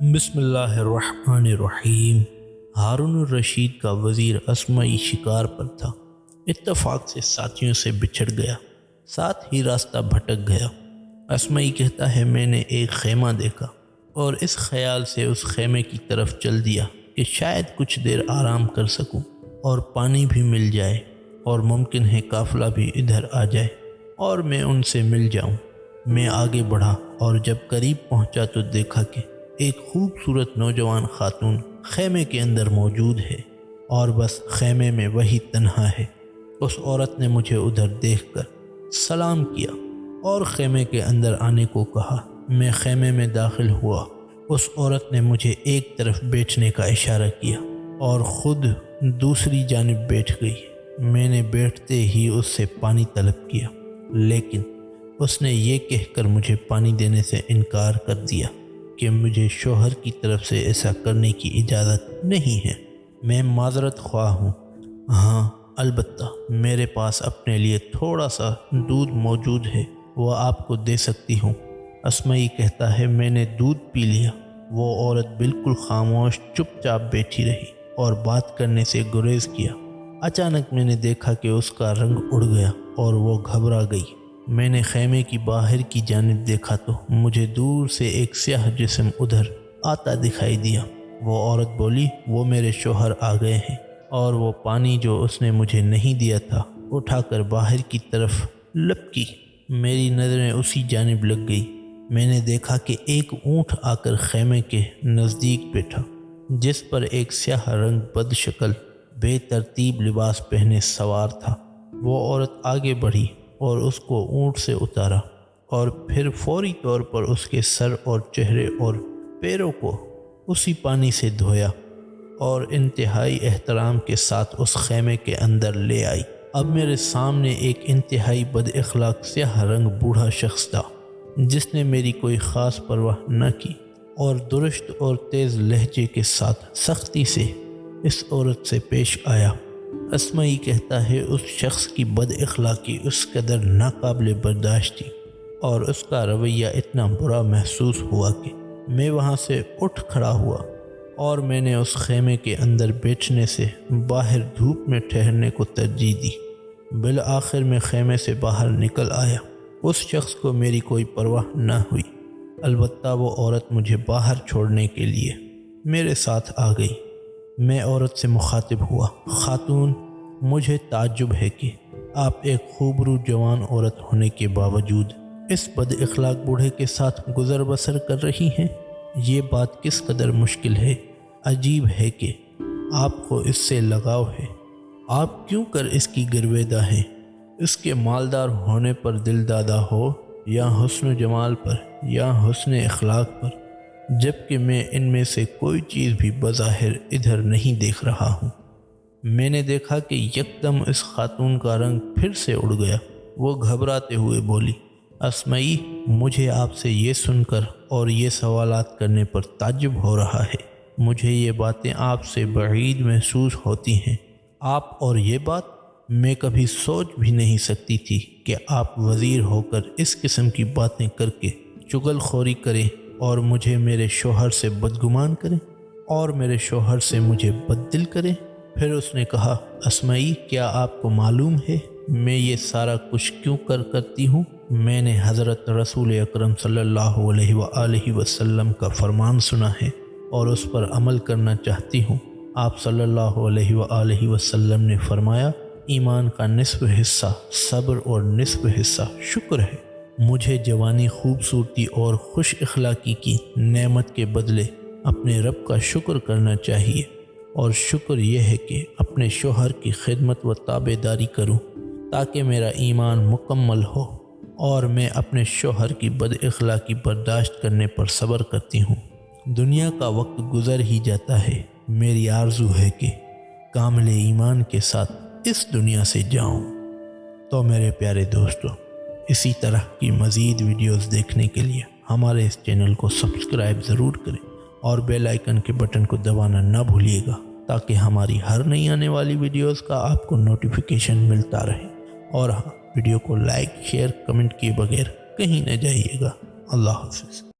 بسم اللہ الرحمن الرحیم۔ ہارون الرشید کا وزیر اسمعی شکار پر تھا۔ اتفاق سے ساتھیوں سے بچھڑ گیا، ساتھ ہی راستہ بھٹک گیا۔ اسمعی کہتا ہے میں نے ایک خیمہ دیکھا اور اس خیال سے اس خیمے کی طرف چل دیا کہ شاید کچھ دیر آرام کر سکوں اور پانی بھی مل جائے اور ممکن ہے قافلہ بھی ادھر آ جائے اور میں ان سے مل جاؤں۔ میں آگے بڑھا اور جب قریب پہنچا تو دیکھا کہ ایک خوبصورت نوجوان خاتون خیمے کے اندر موجود ہے اور بس خیمے میں وہی تنہا ہے۔ اس عورت نے مجھے ادھر دیکھ کر سلام کیا اور خیمے کے اندر آنے کو کہا۔ میں خیمے میں داخل ہوا۔ اس عورت نے مجھے ایک طرف بیٹھنے کا اشارہ کیا اور خود دوسری جانب بیٹھ گئی۔ میں نے بیٹھتے ہی اس سے پانی طلب کیا، لیکن اس نے یہ کہہ کر مجھے پانی دینے سے انکار کر دیا کہ مجھے شوہر کی طرف سے ایسا کرنے کی اجازت نہیں ہے۔ میں معذرت خواہ ہوں۔ ہاں، البتہ میرے پاس اپنے لیے تھوڑا سا دودھ موجود ہے، وہ آپ کو دے سکتی ہوں۔ اسمعی کہتا ہے میں نے دودھ پی لیا۔ وہ عورت بالکل خاموش چپ چاپ بیٹھی رہی اور بات کرنے سے گریز کیا۔ اچانک میں نے دیکھا کہ اس کا رنگ اڑ گیا اور وہ گھبرا گئی۔ میں نے خیمے کی باہر کی جانب دیکھا تو مجھے دور سے ایک سیاہ جسم ادھر آتا دکھائی دیا۔ وہ عورت بولی وہ میرے شوہر آ گئے ہیں، اور وہ پانی جو اس نے مجھے نہیں دیا تھا اٹھا کر باہر کی طرف لپکی۔ میری نظریں اسی جانب لگ گئی۔ میں نے دیکھا کہ ایک اونٹ آ کر خیمے کے نزدیک بیٹھا، جس پر ایک سیاہ رنگ بد شکل بے ترتیب لباس پہنے سوار تھا۔ وہ عورت آگے بڑھی اور اس کو اونٹ سے اتارا اور پھر فوری طور پر اس کے سر اور چہرے اور پیروں کو اسی پانی سے دھویا اور انتہائی احترام کے ساتھ اس خیمے کے اندر لے آئی۔ اب میرے سامنے ایک انتہائی بد اخلاق سیاہ رنگ بوڑھا شخص تھا، جس نے میری کوئی خاص پرواہ نہ کی اور درست اور تیز لہجے کے ساتھ سختی سے اس عورت سے پیش آیا۔ اسمعی کہتا ہے اس شخص کی بد اخلاقی اس قدر ناقابل برداشت تھی اور اس کا رویہ اتنا برا محسوس ہوا کہ میں وہاں سے اٹھ کھڑا ہوا اور میں نے اس خیمے کے اندر بیٹھنے سے باہر دھوپ میں ٹھہرنے کو ترجیح دی۔ بالآخر میں خیمے سے باہر نکل آیا۔ اس شخص کو میری کوئی پرواہ نہ ہوئی، البتہ وہ عورت مجھے باہر چھوڑنے کے لیے میرے ساتھ آ گئی۔ میں عورت سے مخاطب ہوا، خاتون، مجھے تعجب ہے کہ آپ ایک خوبرو جوان عورت ہونے کے باوجود اس بد اخلاق بوڑھے کے ساتھ گزر بسر کر رہی ہیں۔ یہ بات کس قدر مشکل ہے۔ عجیب ہے کہ آپ کو اس سے لگاؤ ہے۔ آپ کیوں کر اس کی گرویدہ ہیں؟ اس کے مالدار ہونے پر دل دادا ہو یا حسن و جمال پر یا حسن اخلاق پر، جبکہ میں ان میں سے کوئی چیز بھی بظاہر ادھر نہیں دیکھ رہا ہوں۔ میں نے دیکھا کہ یکدم اس خاتون کا رنگ پھر سے اڑ گیا۔ وہ گھبراتے ہوئے بولی، اسمعی، مجھے آپ سے یہ سن کر اور یہ سوالات کرنے پر تعجب ہو رہا ہے۔ مجھے یہ باتیں آپ سے بعید محسوس ہوتی ہیں۔ آپ اور یہ بات میں کبھی سوچ بھی نہیں سکتی تھی کہ آپ وزیر ہو کر اس قسم کی باتیں کر کے چغل خوری کریں اور مجھے میرے شوہر سے بدگمان کریں اور میرے شوہر سے مجھے بددل کریں۔ پھر اس نے کہا، اسمعی، کیا آپ کو معلوم ہے میں یہ سارا کچھ کیوں کرتی ہوں؟ میں نے حضرت رسول اکرم صلی اللہ علیہ وآلہ وسلم کا فرمان سنا ہے اور اس پر عمل کرنا چاہتی ہوں۔ آپ صلی اللہ علیہ وآلہ وسلم نے فرمایا، ایمان کا نصف حصہ صبر اور نصف حصہ شکر ہے۔ مجھے جوانی، خوبصورتی اور خوش اخلاقی کی نعمت کے بدلے اپنے رب کا شکر کرنا چاہیے، اور شکر یہ ہے کہ اپنے شوہر کی خدمت و تابع داری کروں تاکہ میرا ایمان مکمل ہو اور میں اپنے شوہر کی بد اخلاقی برداشت کرنے پر صبر کرتی ہوں۔ دنیا کا وقت گزر ہی جاتا ہے، میری آرزو ہے کہ کامل ایمان کے ساتھ اس دنیا سے جاؤں۔ تو میرے پیارے دوستو، اسی طرح کی مزید ویڈیوز دیکھنے کے لیے ہمارے اس چینل کو سبسکرائب ضرور کریں اور بیل آئیکن کے بٹن کو دبانا نہ بھولیے گا تاکہ ہماری ہر نئی آنے والی ویڈیوز کا آپ کو نوٹیفیکیشن ملتا رہے۔ اور ہاں، ویڈیو کو لائک، شیئر، کمنٹ کیے بغیر کہیں نہ جائیے گا۔ اللہ حافظ۔